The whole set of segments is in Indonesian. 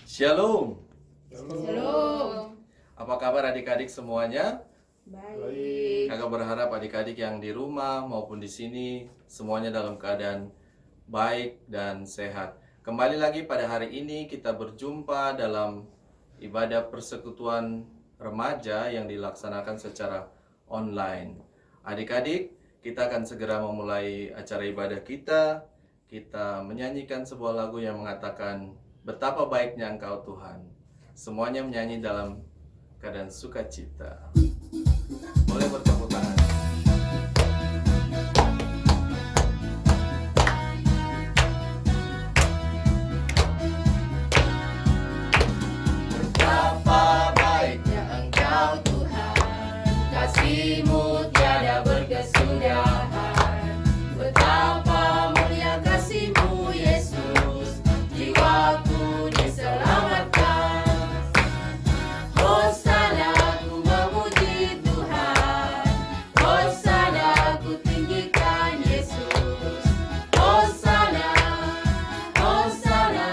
Shalom. Shalom. Apa kabar adik-adik semuanya? Baik. Kakak berharap adik-adik yang di rumah maupun di sini semuanya dalam keadaan baik dan sehat. Kembali lagi pada hari ini kita berjumpa dalam ibadah persekutuan remaja yang dilaksanakan secara online. Adik-adik, kita akan segera memulai acara ibadah kita. Kita menyanyikan sebuah lagu yang mengatakan betapa baiknya Engkau Tuhan. Semuanya menyanyi dalam keadaan sukacita. Boleh bertepuk tangan. Betapa baiknya Engkau Tuhan, kasih-Mu tiada berkesudahan. Betapa mulia kasih-Mu Yesus, jiwaku diselamatkan. Hosana ku memuji Tuhan, Hosana ku tinggikan Yesus. Hosana, Hosana,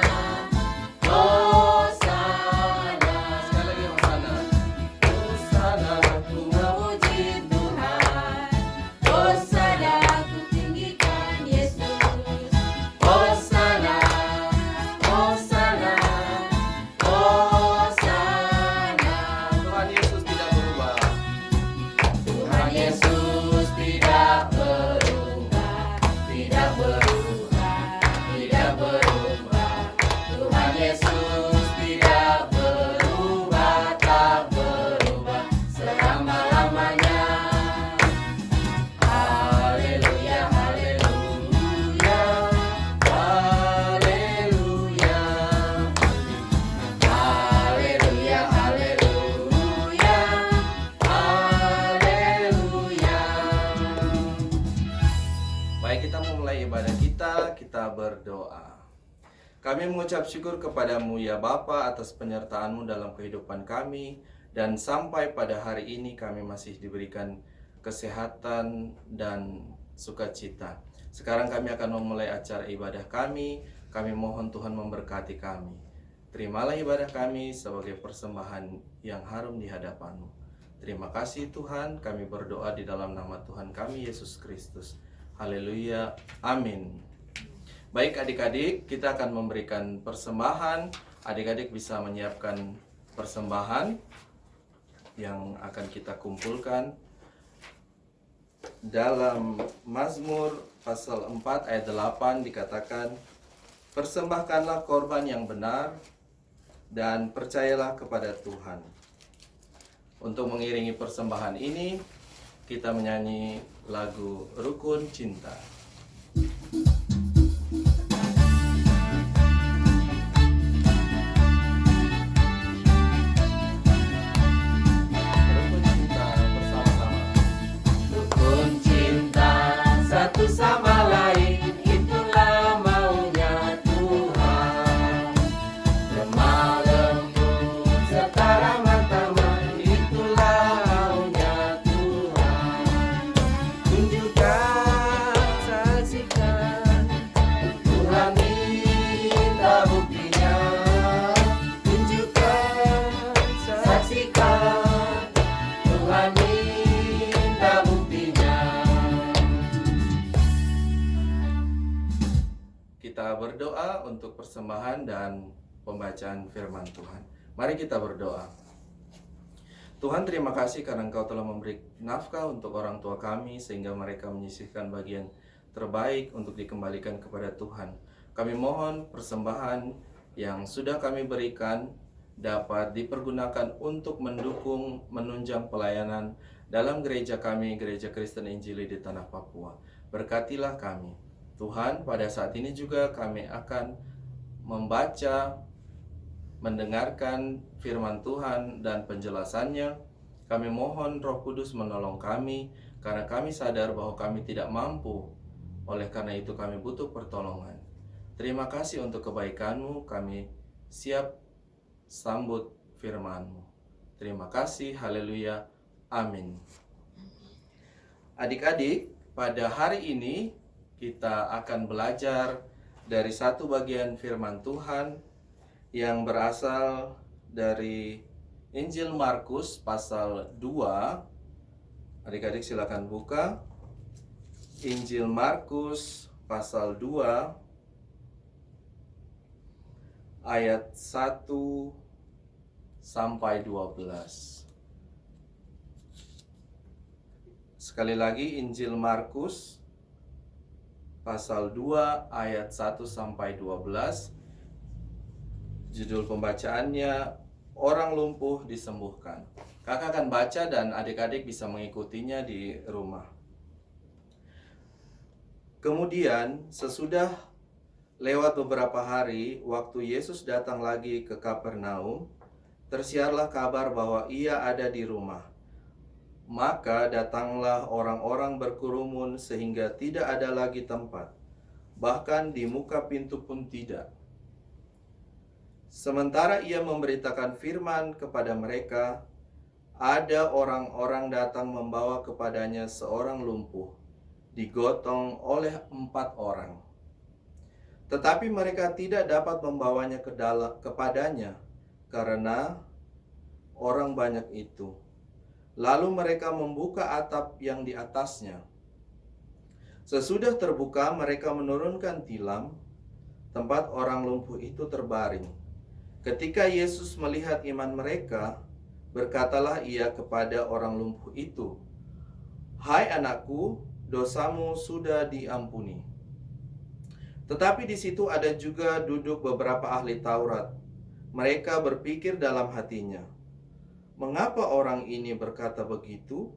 Hosana. Sekali lagi Hosana. Hosana ku memuji Tuhan, Hosana ku tinggikan Yesus. Hosana, Hosana, Hosana. Tuhan Yesus tidak berubah. Tuhan Yesus tidak berubah, tidak berubah, tidak berubah. Tuhan Yesus tidak berubah, tak berubah selama-lamanya. Haleluya, haleluya, haleluya. Haleluya, haleluya, haleluya. Baik, kita memulai ibadah kita berdoa. Kami mengucap syukur kepadamu ya Bapa atas penyertaan-Mu dalam kehidupan kami. Dan sampai pada hari ini kami masih diberikan kesehatan dan sukacita. Sekarang kami akan memulai acara ibadah kami. Kami mohon Tuhan memberkati kami. Terimalah ibadah kami sebagai persembahan yang harum di hadapan-Mu. Terima kasih Tuhan, kami berdoa di dalam nama Tuhan kami Yesus Kristus. Haleluya, amin. Baik adik-adik, kita akan memberikan persembahan. Adik-adik bisa menyiapkan persembahan yang akan kita kumpulkan. Dalam Mazmur pasal 4 ayat 8 dikatakan, persembahkanlah korban yang benar dan percayalah kepada Tuhan. Untuk mengiringi persembahan ini, kita menyanyi lagu Rukun Cinta. Rukun Cinta bersama-sama. Rukun cinta satu sama lain, itulah maunya Tuhan. Lemah lembut serta ramah tamah, itulah maunya Tuhan. Tunjukkan, saksikan, Tuhan minta buktinya. Tunjukkan, saksikan, Tuhan minta buktinya. Kita berdoa untuk persembahan dan pembacaan firman Tuhan. Mari kita berdoa. Tuhan, terima kasih karena Engkau telah memberi nafkah untuk orang tua kami sehingga mereka menyisihkan bagian terbaik untuk dikembalikan kepada Tuhan. Kami mohon persembahan yang sudah kami berikan dapat dipergunakan untuk mendukung menunjang pelayanan dalam gereja kami, Gereja Kristen Injili di Tanah Papua. Berkatilah kami. Tuhan, pada saat ini juga kami akan membaca, mendengarkan firman Tuhan dan penjelasannya. Kami mohon Roh Kudus menolong kami karena kami sadar bahwa kami tidak mampu. Oleh karena itu kami butuh pertolongan. Terima kasih untuk kebaikan-Mu. Kami siap sambut firman-Mu. Terima kasih. Haleluya. Amin. Adik-adik, pada hari ini kita akan belajar dari satu bagian firman Tuhan yang berasal dari Injil Markus pasal 2. Adik-adik silakan buka Injil Markus pasal 2 ayat 1 sampai 12. Sekali lagi Injil Markus pasal 2 ayat 1 sampai 12. Judul pembacaannya Orang Lumpuh Disembuhkan. Kakak akan baca dan adik-adik bisa mengikutinya di rumah. Kemudian sesudah lewat beberapa hari, waktu Yesus datang lagi ke Kapernaum, tersiarlah kabar bahwa ia ada di rumah. Maka datanglah orang-orang berkerumun sehingga tidak ada lagi tempat, bahkan di muka pintu pun tidak. Sementara ia memberitakan firman kepada mereka, ada orang-orang datang membawa kepadanya seorang lumpuh, digotong oleh 4 orang. Tetapi mereka tidak dapat membawanya kepadanya karena orang banyak itu. Lalu mereka membuka atap yang di atasnya. Sesudah terbuka, mereka menurunkan tilam, tempat orang lumpuh itu terbaring. Ketika Yesus melihat iman mereka, berkatalah ia kepada orang lumpuh itu, "Hai anakku, dosamu sudah diampuni." Tetapi di situ ada juga duduk beberapa ahli Taurat. Mereka berpikir dalam hatinya, "Mengapa orang ini berkata begitu?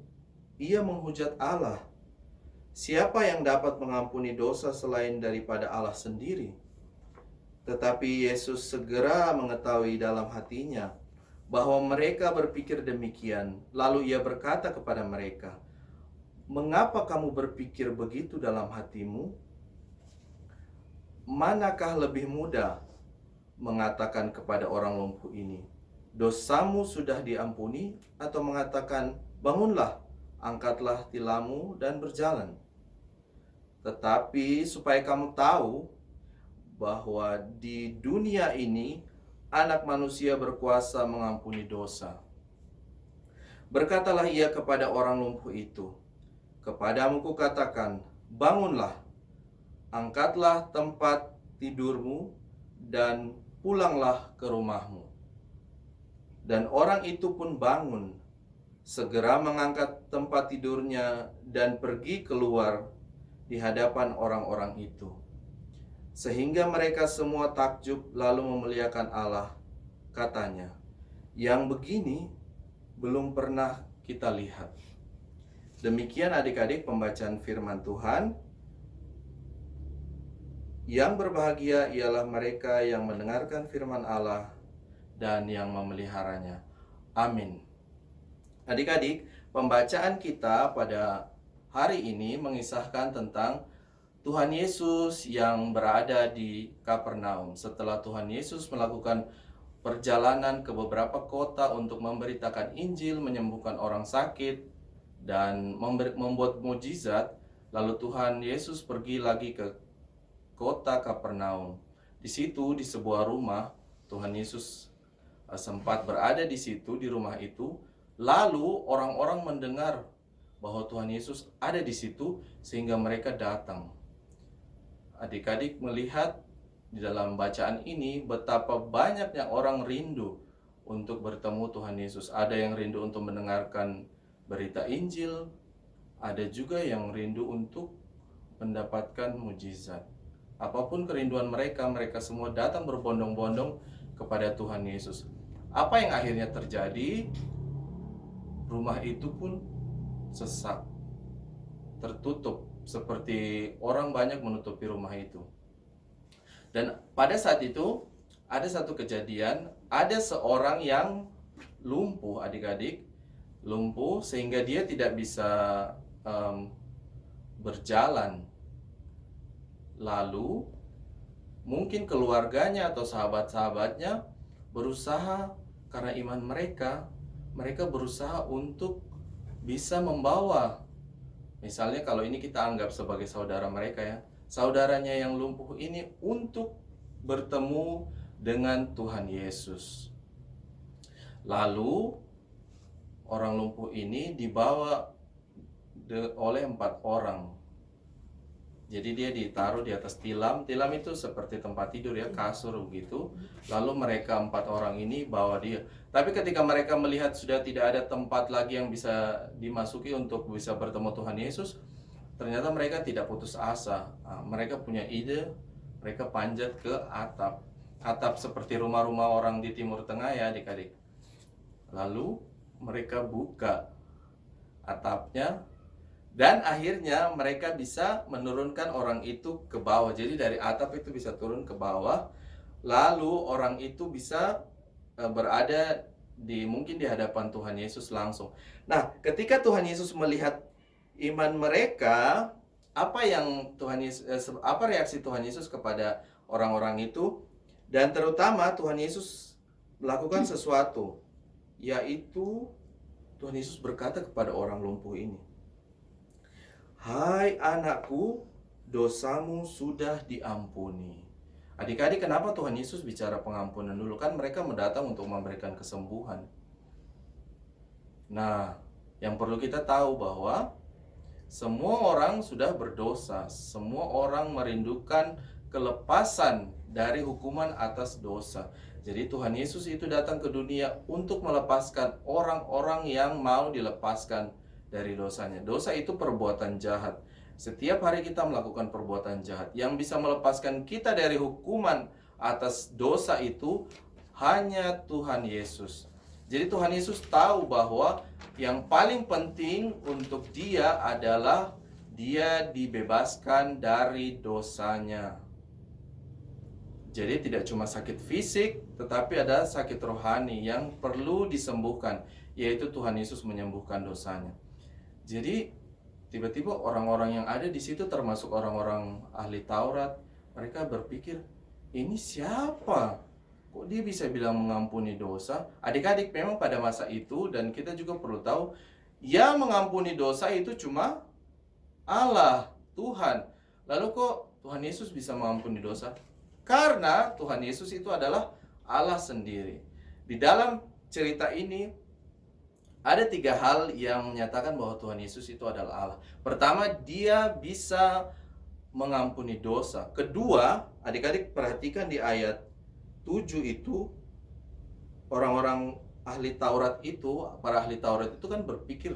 Ia menghujat Allah. Siapa yang dapat mengampuni dosa selain daripada Allah sendiri?" Tetapi Yesus segera mengetahui dalam hatinya bahwa mereka berpikir demikian. Lalu ia berkata kepada mereka, "Mengapa kamu berpikir begitu dalam hatimu? Manakah lebih mudah mengatakan kepada orang lumpuh ini, 'Dosamu sudah diampuni,' atau mengatakan, 'Bangunlah, angkatlah tilammu dan berjalan'? Tetapi supaya kamu tahu bahwa di dunia ini Anak Manusia berkuasa mengampuni dosa." Berkatalah ia kepada orang lumpuh itu, "Kepadamu kukatakan, bangunlah, angkatlah tempat tidurmu dan pulanglah ke rumahmu." Dan orang itu pun bangun, segera mengangkat tempat tidurnya dan pergi keluar di hadapan orang-orang itu. Sehingga mereka semua takjub lalu memuliakan Allah. Katanya, "Yang begini belum pernah kita lihat." Demikian adik-adik pembacaan firman Tuhan. Yang berbahagia ialah mereka yang mendengarkan firman Allah dan yang memeliharanya. Amin. Adik-adik, pembacaan kita pada hari ini mengisahkan tentang Tuhan Yesus yang berada di Kapernaum. Setelah Tuhan Yesus melakukan perjalanan ke beberapa kota untuk memberitakan Injil, menyembuhkan orang sakit, dan membuat mujizat, lalu Tuhan Yesus pergi lagi ke kota Kapernaum. Di situ, di sebuah rumah, Tuhan Yesus sempat berada di situ, di rumah itu. Lalu orang-orang mendengar bahwa Tuhan Yesus ada di situ, sehingga mereka datang. Adik-adik melihat di dalam bacaan ini betapa banyaknya orang rindu untuk bertemu Tuhan Yesus. Ada yang rindu untuk mendengarkan berita Injil, ada juga yang rindu untuk mendapatkan mujizat. Apapun kerinduan mereka, mereka semua datang berbondong-bondong kepada Tuhan Yesus. Apa yang akhirnya terjadi? Rumah itu pun sesak, tertutup, seperti orang banyak menutupi rumah itu. Dan pada saat itu ada satu kejadian, ada seorang yang lumpuh, adik-adik, lumpuh sehingga dia tidak bisa berjalan. Lalu mungkin keluarganya atau sahabat-sahabatnya berusaha, karena iman mereka berusaha untuk bisa membawa. Misalnya kalau ini kita anggap sebagai saudara mereka ya, saudaranya yang lumpuh ini untuk bertemu dengan Tuhan Yesus. Lalu orang lumpuh ini dibawa oleh 4 orang. Jadi dia ditaruh di atas tilam. Tilam itu seperti tempat tidur ya, kasur begitu. Lalu mereka 4 orang ini bawa dia. Tapi ketika mereka melihat sudah tidak ada tempat lagi yang bisa dimasuki untuk bisa bertemu Tuhan Yesus, ternyata mereka tidak putus asa. Mereka punya ide, mereka panjat ke atap. Atap seperti rumah-rumah orang di Timur Tengah ya adik-adik. Lalu mereka buka atapnya, dan akhirnya mereka bisa menurunkan orang itu ke bawah. Jadi dari atap itu bisa turun ke bawah. Lalu orang itu bisa berada mungkin di hadapan Tuhan Yesus langsung. Nah, ketika Tuhan Yesus melihat iman mereka, apa reaksi Tuhan Yesus kepada orang-orang itu? Dan terutama Tuhan Yesus melakukan sesuatu, yaitu Tuhan Yesus berkata kepada orang lumpuh ini, "Hai anakku, dosamu sudah diampuni." Adik-adik, kenapa Tuhan Yesus bicara pengampunan dulu? Kan mereka mendatang untuk memberikan kesembuhan. Nah, yang perlu kita tahu bahwa semua orang sudah berdosa. Semua orang merindukan kelepasan dari hukuman atas dosa. Jadi Tuhan Yesus itu datang ke dunia untuk melepaskan orang-orang yang mau dilepaskan dari dosanya. Dosa itu perbuatan jahat. Setiap hari kita melakukan perbuatan jahat. Yang bisa melepaskan kita dari hukuman atas dosa itu hanya Tuhan Yesus. Jadi Tuhan Yesus tahu bahwa yang paling penting untuk dia adalah dia dibebaskan dari dosanya. Jadi tidak cuma sakit fisik, tetapi ada sakit rohani yang perlu disembuhkan, yaitu Tuhan Yesus menyembuhkan dosanya. Jadi tiba-tiba orang-orang yang ada di situ, termasuk orang-orang ahli Taurat, mereka berpikir, ini siapa? Kok dia bisa bilang mengampuni dosa? Adik-adik, memang pada masa itu, dan kita juga perlu tahu, yang mengampuni dosa itu cuma Allah, Tuhan. Lalu kok Tuhan Yesus bisa mengampuni dosa? Karena Tuhan Yesus itu adalah Allah sendiri. Di dalam cerita ini ada 3 hal yang menyatakan bahwa Tuhan Yesus itu adalah Allah. Pertama, dia bisa mengampuni dosa. Kedua, adik-adik perhatikan di ayat 7 itu, orang-orang ahli Taurat itu, para ahli Taurat itu kan berpikir,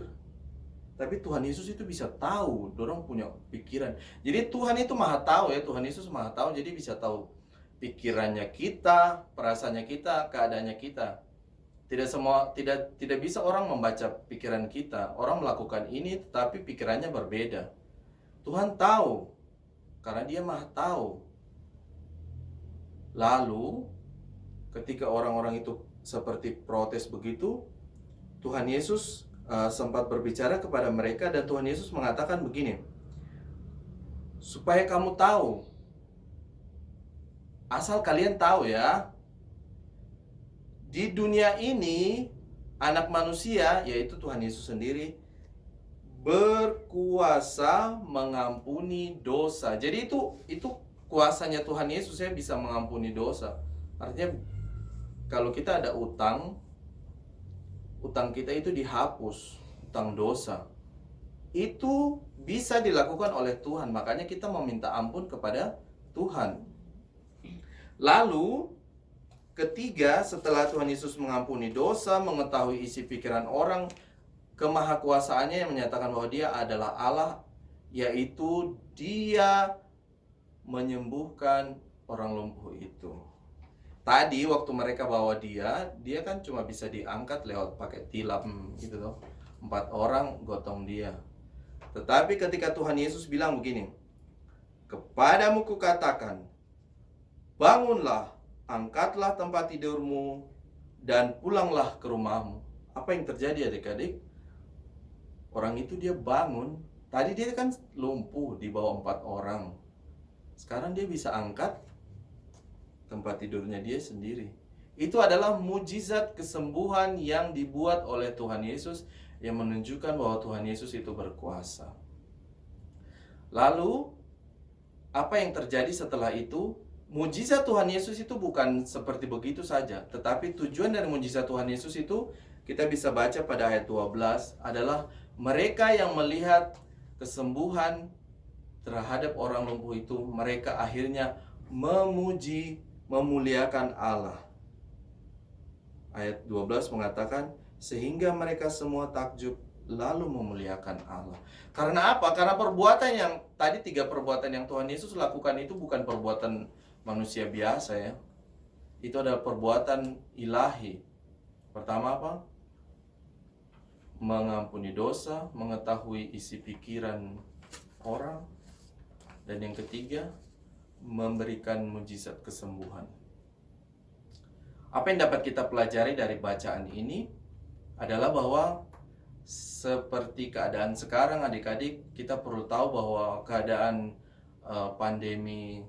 tapi Tuhan Yesus itu bisa tahu, dorong punya pikiran. Jadi Tuhan itu maha tahu ya, Tuhan Yesus maha tahu, jadi bisa tahu pikirannya kita, perasaannya kita, keadaannya kita. Tidak bisa orang membaca pikiran kita. Orang melakukan ini tetapi pikirannya berbeda. Tuhan tahu karena dia maha tahu. Lalu ketika orang-orang itu seperti protes begitu, Tuhan Yesus sempat berbicara kepada mereka, dan Tuhan Yesus mengatakan begini, supaya kamu tahu, asal kalian tahu ya, di dunia ini, anak manusia, yaitu Tuhan Yesus sendiri, berkuasa mengampuni dosa. Jadi itu kuasanya Tuhan Yesus ya, bisa mengampuni dosa. Artinya, kalau kita ada utang kita itu dihapus, utang dosa. Itu bisa dilakukan oleh Tuhan, makanya kita meminta ampun kepada Tuhan. Lalu, ketiga, setelah Tuhan Yesus mengampuni dosa, mengetahui isi pikiran orang, kemahakuasaannya yang menyatakan bahwa dia adalah Allah, yaitu dia menyembuhkan orang lumpuh itu. Tadi waktu mereka bawa dia kan cuma bisa diangkat lewat pakai tilam gitu loh. 4 orang gotong dia. Tetapi ketika Tuhan Yesus bilang begini, "Kepadamu kukatakan, bangunlah, angkatlah tempat tidurmu, dan pulanglah ke rumahmu." Apa yang terjadi adik-adik? Orang itu dia bangun. Tadi dia kan lumpuh di bawah 4 orang. Sekarang dia bisa angkat tempat tidurnya dia sendiri. Itu adalah mujizat kesembuhan yang dibuat oleh Tuhan Yesus, yang menunjukkan bahwa Tuhan Yesus itu berkuasa. Lalu, apa yang terjadi setelah itu? mujizat Tuhan Yesus itu bukan seperti begitu saja, tetapi tujuan dari mujizat Tuhan Yesus itu kita bisa baca pada ayat 12 adalah mereka yang melihat kesembuhan terhadap orang lumpuh itu, mereka akhirnya memuji, memuliakan Allah. Ayat 12 mengatakan, sehingga mereka semua takjub lalu memuliakan Allah. Karena apa? Karena perbuatan yang tadi 3 perbuatan yang Tuhan Yesus lakukan itu bukan perbuatan manusia biasa ya. Itu adalah perbuatan ilahi. Pertama apa? Mengampuni dosa, mengetahui isi pikiran orang. Dan yang ketiga, memberikan mujizat kesembuhan. Apa yang dapat kita pelajari dari bacaan ini adalah bahwa seperti keadaan sekarang adik-adik, kita perlu tahu bahwa keadaan pandemi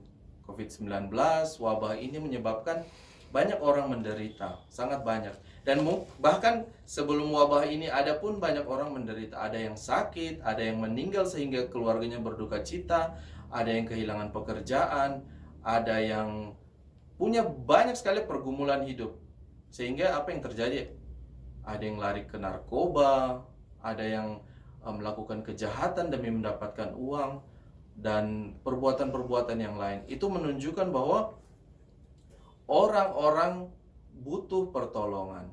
COVID-19, wabah ini menyebabkan banyak orang menderita, sangat banyak. Dan bahkan sebelum wabah ini ada pun banyak orang menderita. Ada yang sakit, ada yang meninggal sehingga keluarganya berduka cita, ada yang kehilangan pekerjaan, ada yang punya banyak sekali pergumulan hidup. Sehingga apa yang terjadi? Ada yang lari ke narkoba, ada yang melakukan kejahatan demi mendapatkan uang, dan perbuatan-perbuatan yang lain. Itu menunjukkan bahwa orang-orang butuh pertolongan.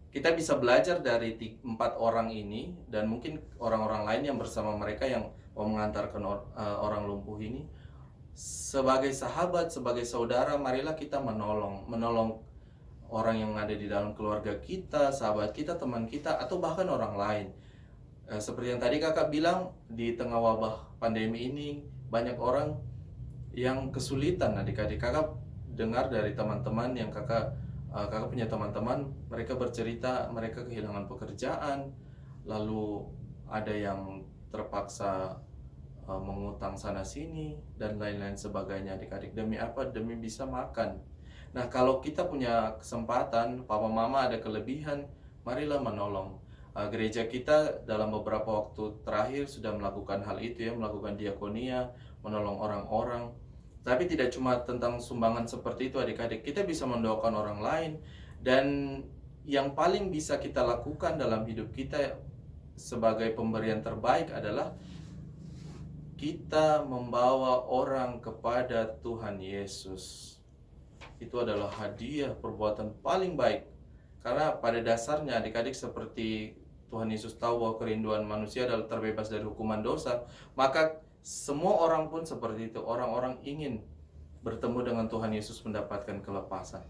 Kita bisa belajar dari 4 orang ini, dan mungkin orang-orang lain yang bersama mereka yang mau mengantarkan orang lumpuh ini. Sebagai sahabat, sebagai saudara, marilah kita menolong orang yang ada di dalam keluarga kita, sahabat kita, teman kita, atau bahkan orang lain. Seperti yang tadi kakak bilang, di tengah wabah pandemi ini banyak orang yang kesulitan. Adik-adik, kakak dengar dari teman-teman yang kakak punya teman-teman, mereka bercerita mereka kehilangan pekerjaan, lalu ada yang terpaksa mengutang sana sini dan lain-lain sebagainya. Adik-adik, demi apa? Demi bisa makan. Nah, kalau kita punya kesempatan, papa mama ada kelebihan, marilah menolong. Gereja kita dalam beberapa waktu terakhir sudah melakukan hal itu ya, melakukan diakonia, menolong orang-orang. Tapi tidak cuma tentang sumbangan seperti itu adik-adik, kita bisa mendoakan orang lain. Dan yang paling bisa kita lakukan dalam hidup kita sebagai pemberian terbaik adalah kita membawa orang kepada Tuhan Yesus. Itu adalah hadiah, perbuatan paling baik. Karena pada dasarnya adik-adik, seperti Tuhan Yesus tahu bahwa kerinduan manusia adalah terbebas dari hukuman dosa, maka semua orang pun seperti itu. Orang-orang ingin bertemu dengan Tuhan Yesus mendapatkan kelepasan.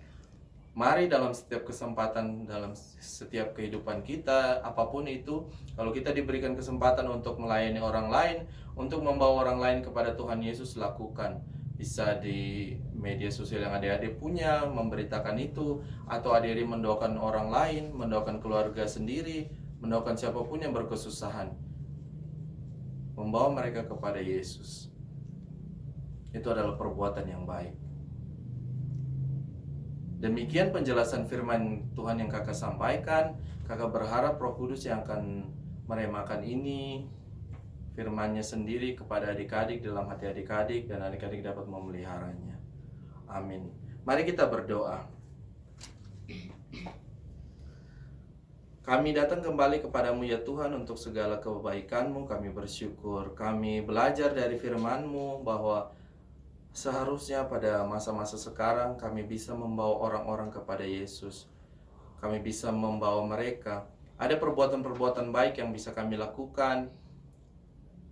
Mari dalam setiap kesempatan, dalam setiap kehidupan kita, apapun itu, kalau kita diberikan kesempatan untuk melayani orang lain, untuk membawa orang lain kepada Tuhan Yesus, lakukan. Bisa di media sosial yang adik-adik punya, memberitakan itu, atau adik-adik mendoakan orang lain, mendoakan keluarga sendiri, mendoakan siapapun yang berkesusahan, membawa mereka kepada Yesus. Itu adalah perbuatan yang baik. Demikian penjelasan firman Tuhan yang kakak sampaikan. Kakak berharap Roh Kudus yang akan meremakan ini, firman-Nya sendiri kepada adik-adik dalam hati adik-adik, dan adik-adik dapat memeliharanya. Amin. Mari kita berdoa. Kami datang kembali kepadamu ya Tuhan untuk segala kebaikan-Mu. Kami bersyukur. Kami belajar dari firman-Mu bahwa seharusnya pada masa-masa sekarang kami bisa membawa orang-orang kepada Yesus. Kami bisa membawa mereka. Ada perbuatan-perbuatan baik yang bisa kami lakukan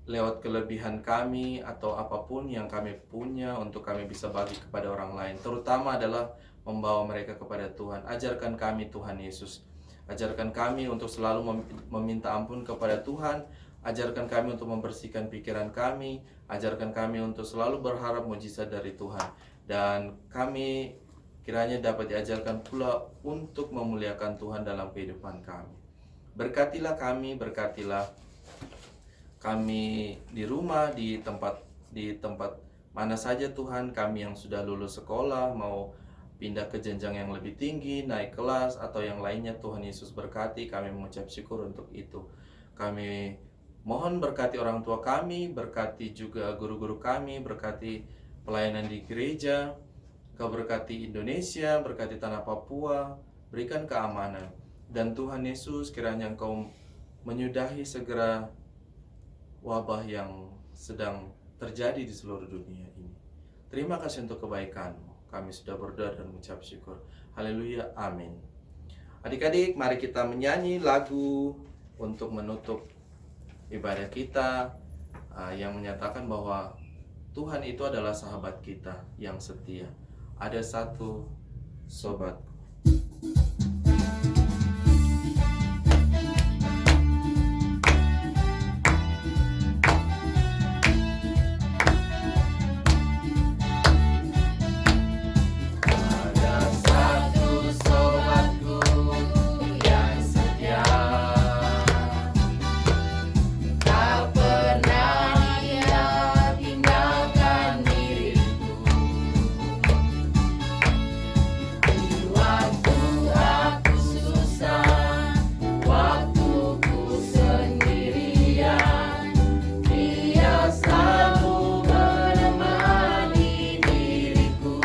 lewat kelebihan kami atau apapun yang kami punya untuk kami bisa bagi kepada orang lain. Terutama adalah membawa mereka kepada Tuhan. Ajarkan kami Tuhan Yesus. Ajarkan kami untuk selalu meminta ampun kepada Tuhan. Ajarkan kami untuk membersihkan pikiran kami. Ajarkan kami untuk selalu berharap mujizat dari Tuhan. Dan kami kiranya dapat diajarkan pula untuk memuliakan Tuhan dalam kehidupan kami. Berkatilah kami, berkatilah kami di rumah, di tempat mana saja Tuhan, kami yang sudah lulus sekolah, mau pindah ke jenjang yang lebih tinggi, naik kelas, atau yang lainnya. Tuhan Yesus berkati, kami mengucap syukur untuk itu. Kami mohon berkati orang tua kami, berkati juga guru-guru kami, berkati pelayanan di gereja, Kau berkati Indonesia, berkati tanah Papua, berikan keamanan. Dan Tuhan Yesus, kiranya Engkau menyudahi segera wabah yang sedang terjadi di seluruh dunia ini. Terima kasih untuk kebaikan-Mu. Kami sudah berdoa dan mengucap syukur. Haleluya, amin. Adik-adik, mari kita menyanyi lagu untuk menutup ibadah kita yang menyatakan bahwa Tuhan itu adalah sahabat kita yang setia. Ada satu sobat. Ada satu sobatku yang setia, tak pernah dia tinggalkan diriku. Di waktu aku susah, waktu ku sendirian, dia selalu menemani diriku.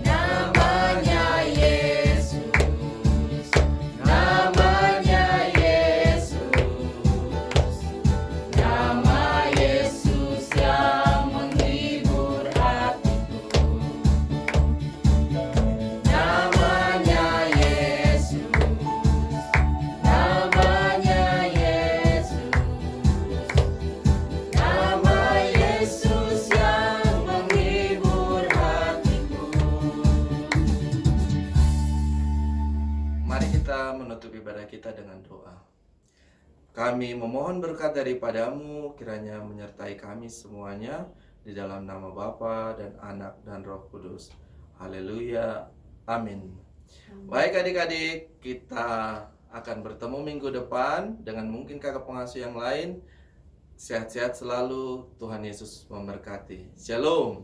Namanya Yesus, namanya Yesus, nama Yesus yang menghibur hatiku. Namanya Yesus, namanya Yesus, nama Yesus yang menghibur hatiku. Mari kita menutup ibadah kita dengan doa. Kami memohon berkat daripada-Mu, kiranya menyertai kami semuanya, di dalam nama Bapa dan Anak dan Roh Kudus. Haleluya, amin. Baik adik-adik, kita akan bertemu minggu depan dengan mungkin kakak pengasuh yang lain. Sehat-sehat selalu, Tuhan Yesus memberkati. Shalom.